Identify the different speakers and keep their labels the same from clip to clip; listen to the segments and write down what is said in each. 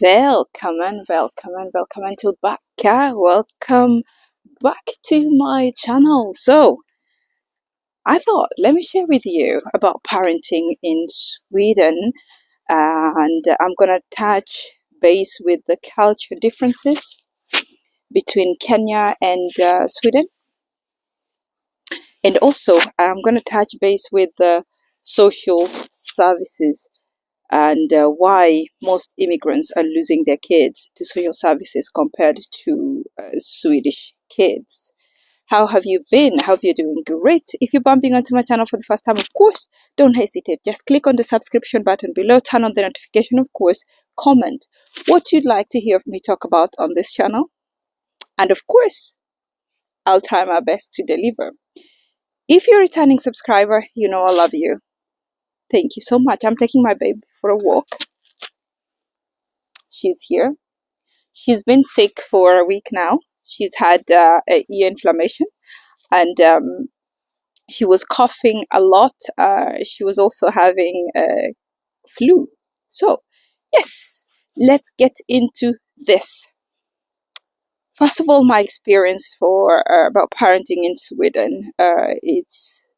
Speaker 1: Välkommen tillbaka. Welcome back to my channel. So, I thought, let me share with you about parenting in Sweden. And I'm going to touch base with the culture differences between Kenya and Sweden. And also, I'm going to touch base with the social services and why most immigrants are losing their kids to social services compared to Swedish kids. How have you been? I hope you're doing great. If you're bumping onto my channel for the first time, of course, don't hesitate. Just click on the subscription button below, turn on the notification, of course, comment what you'd like to hear me talk about on this channel. And of course, I'll try my best to deliver. If you're a returning subscriber, you know I love you. Thank you so much. I'm taking my baby for a walk. She's here. She's been sick for a week now. She's had ear inflammation and she was coughing a lot. She was also having flu. So, yes, let's get into this. First of all, my experience about parenting in Sweden, it's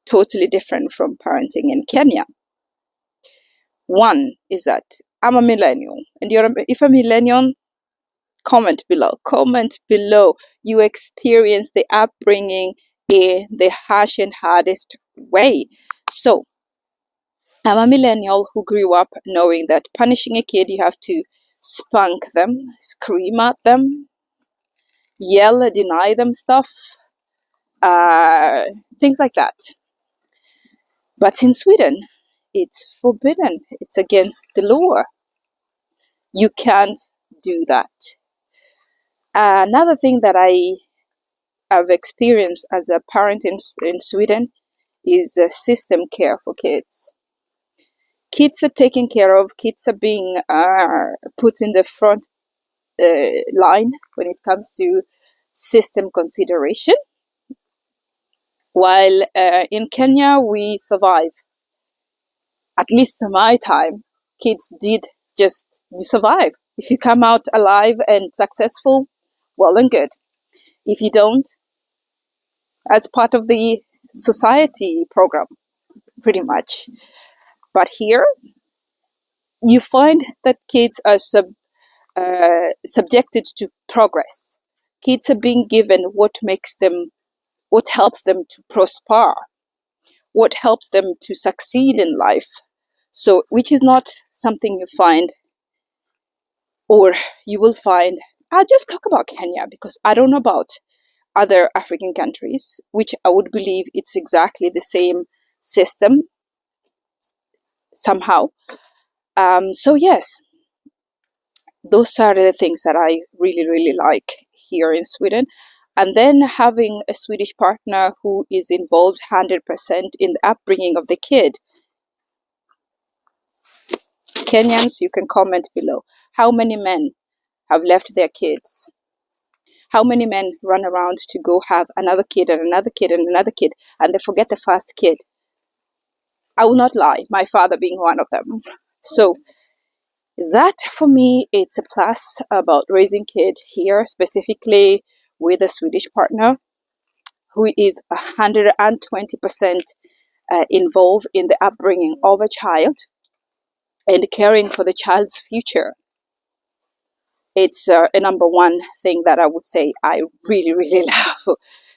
Speaker 1: totally different from parenting in Kenya. One is that I'm a millennial, and if a millennial, comment below. You experience the upbringing in the harsh and hardest way. So, I'm a millennial who grew up knowing that punishing a kid, you have to spunk them, scream at them, yell, deny them stuff, things like that. But in Sweden, it's forbidden. It's against the law. You can't do that. Another thing that I have experienced as a parent in Sweden is system care for kids. Kids are taken care of. Kids are being put in the front line when it comes to system consideration. While in Kenya, we survive. At least in my time, kids did just survive. If you come out alive and successful, well and good. If you don't, as part of the society program, pretty much. But here, you find that kids are subjected to progress. Kids are being given what helps them to prosper, what helps them to succeed in life. So, which is not something you find, or you will find. I'll just talk about Kenya because I don't know about other African countries, which I would believe it's exactly the same system somehow. So yes, those are the things that I really like here in Sweden. And then having a Swedish partner who is involved 100% in the upbringing of the kid. Kenyans, you can comment below. How many men have left their kids? How many men run around to go have another kid and another kid and another kid, and they forget the first kid? I will not lie, my father being one of them. So that for me, it's a plus about raising kids here, specifically with a Swedish partner who is 120% involved in the upbringing of a child and caring for the child's future. It's a number one thing that I would say I really love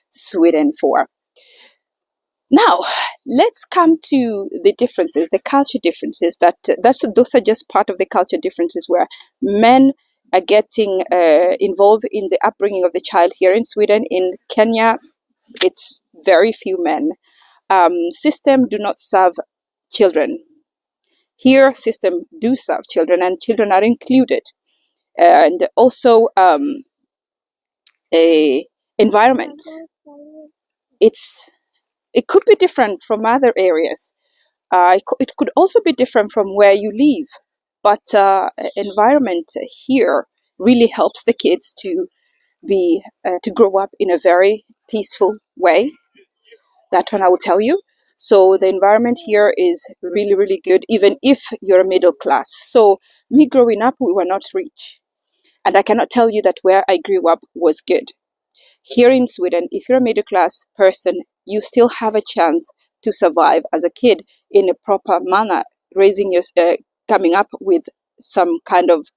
Speaker 1: Sweden for. Now, let's come to the differences, the culture differences. Those are just part of the culture differences where men are getting involved in the upbringing of the child here in Sweden. In Kenya, it's very few men. System do not serve children. Here, system do serve children, and children are included. And also a environment. It could be different from other areas. It could also be different from where you live. But environment here really helps the kids to grow up in a very peaceful way. That one I will tell you. So the environment here is really, really good, even if you're middle class. So me growing up, we were not rich. And I cannot tell you that where I grew up was good. Here in Sweden, if you're a middle class person, you still have a chance to survive as a kid in a proper manner, raising your, coming up with some kind of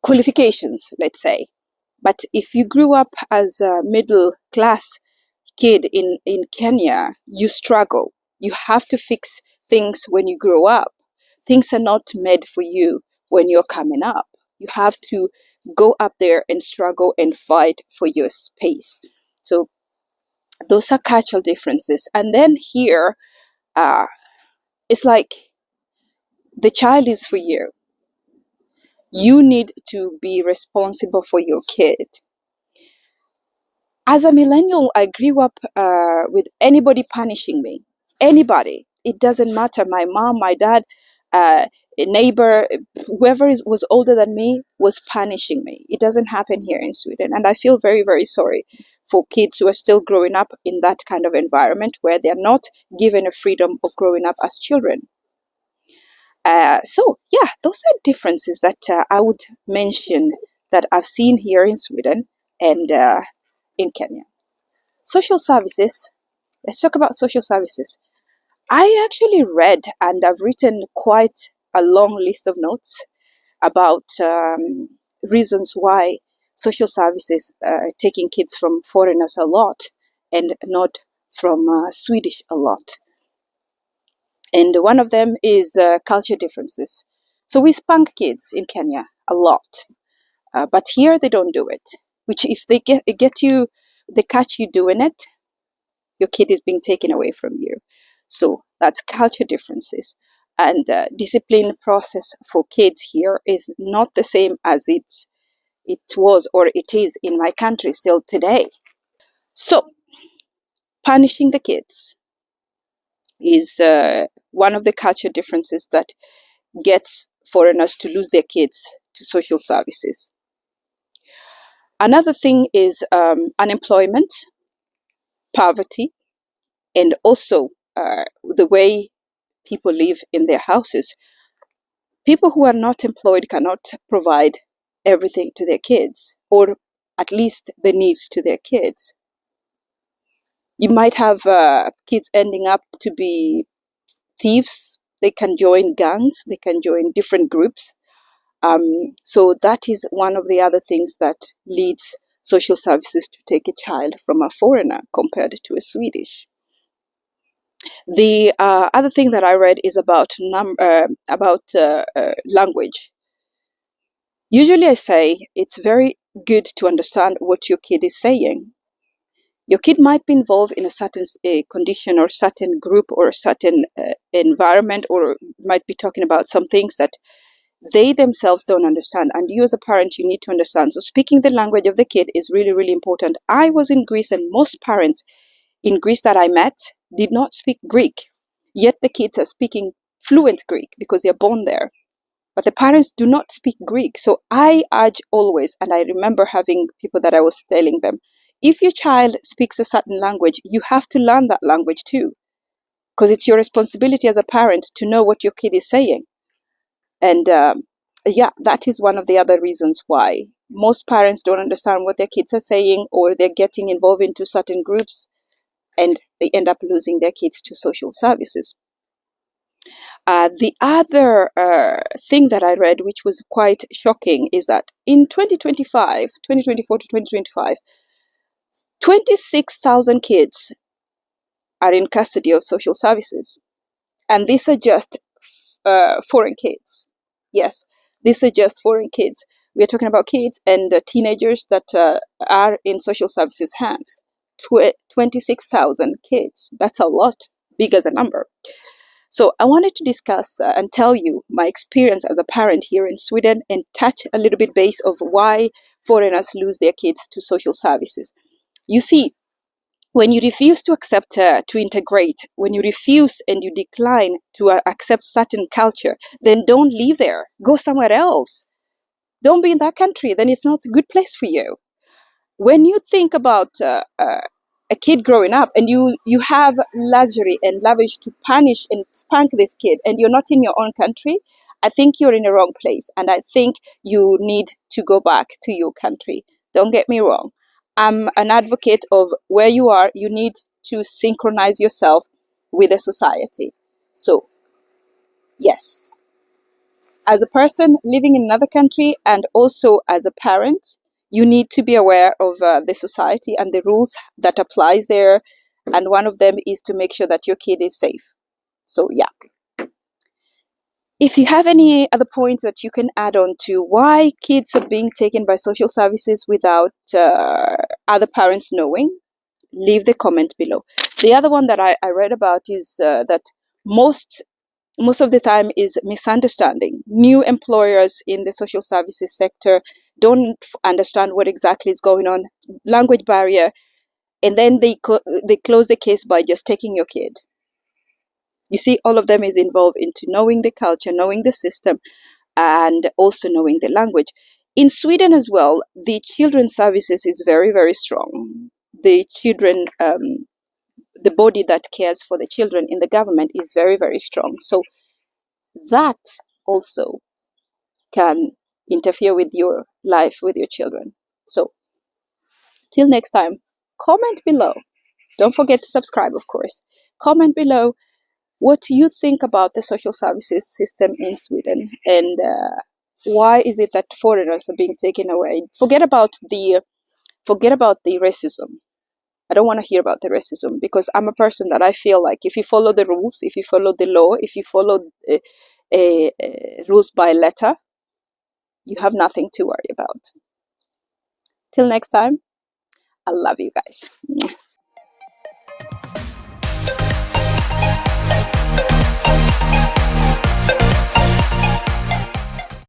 Speaker 1: qualifications, let's say. But if you grew up as a middle class kid in Kenya, you struggle. You have to fix things when you grow up. Things are not made for you when you're coming up. You have to go up there and struggle and fight for your space. So those are cultural differences. And then here, it's like the child is for you. You need to be responsible for your kid. As a millennial, I grew up with anybody punishing me. Anybody. It doesn't matter. My mom, my dad, a neighbor, whoever was older than me was punishing me. It doesn't happen here in Sweden. And I feel very, very sorry for kids who are still growing up in that kind of environment where they're not given a freedom of growing up as children. So, yeah, those are differences that I would mention that I've seen here in Sweden and in Kenya. Social services. Let's talk about social services. I actually read and I've written quite a long list of notes about reasons why social services are taking kids from foreigners a lot and not from Swedish a lot. And one of them is culture differences. So we spank kids in Kenya a lot, but here they don't do it. Which if they they catch you doing it, your kid is being taken away from you. So that's culture differences. And discipline process for kids here is not the same as it was or it is in my country still today. So punishing the kids is one of the culture differences that gets foreigners to lose their kids to social services. Another thing is unemployment, poverty, and also the way people live in their houses. People who are not employed cannot provide everything to their kids, or at least the needs to their kids. You might have kids ending up to be thieves. They can join gangs. They can join different groups. So that is one of the other things that leads social services to take a child from a foreigner compared to a Swedish. The other thing that I read is about language. Usually I say it's very good to understand what your kid is saying. Your kid might be involved in a certain condition or certain group or a certain environment, or might be talking about some things that they themselves don't understand. And you as a parent, you need to understand. So speaking the language of the kid is really, really important. I was in Greece and most parents in Greece that I met did not speak Greek. Yet the kids are speaking fluent Greek because they're born there. But the parents do not speak Greek. So I urge always, and I remember having people that I was telling them, if your child speaks a certain language, you have to learn that language too. Because it's your responsibility as a parent to know what your kid is saying. And yeah, that is one of the other reasons why most parents don't understand what their kids are saying, or they're getting involved into certain groups and they end up losing their kids to social services. The other thing that I read, which was quite shocking, is that in 2024 to 2025, 26,000 kids are in custody of social services. And these are just foreign kids. Yes, these are just foreign kids. We are talking about kids and teenagers that are in social services' hands. 26,000 kids. That's a lot, big as a number. So I wanted to discuss and tell you my experience as a parent here in Sweden and touch a little bit base of why foreigners lose their kids to social services. You see, when you refuse to accept, to integrate, when you refuse and you decline to accept certain culture, then don't live there. Go somewhere else. Don't be in that country. Then it's not a good place for you. When you think about a kid growing up, and you have luxury and lavish to punish and spank this kid, and you're not in your own country, I think you're in the wrong place, and I think you need to go back to your country. Don't get me wrong. I'm an advocate of where you are, you need to synchronize yourself with the society. So, yes, as a person living in another country and also as a parent, you need to be aware of the society and the rules that applies there. And one of them is to make sure that your kid is safe. So, yeah. If you have any other points that you can add on to why kids are being taken by social services without other parents knowing, leave the comment below. The other one that I read about is that most of the time is misunderstanding. New employers in the social services sector don't understand what exactly is going on, language barrier, and then they close the case by just taking your kid. You see, all of them is involved into knowing the culture, knowing the system, and also knowing the language. In Sweden as well, the children's services is very, very strong. The children, the body that cares for the children in the government is very, very strong. So that also can interfere with your life, with your children. So till next time, comment below. Don't forget to subscribe, of course. Comment below what you think about the social services system in Sweden, and why is it that foreigners are being taken away? Forget about the racism. I don't want to hear about the racism, because I'm a person that I feel like if you follow the rules, if you follow the law, if you follow rules by letter, you have nothing to worry about. Till next time, I love you guys.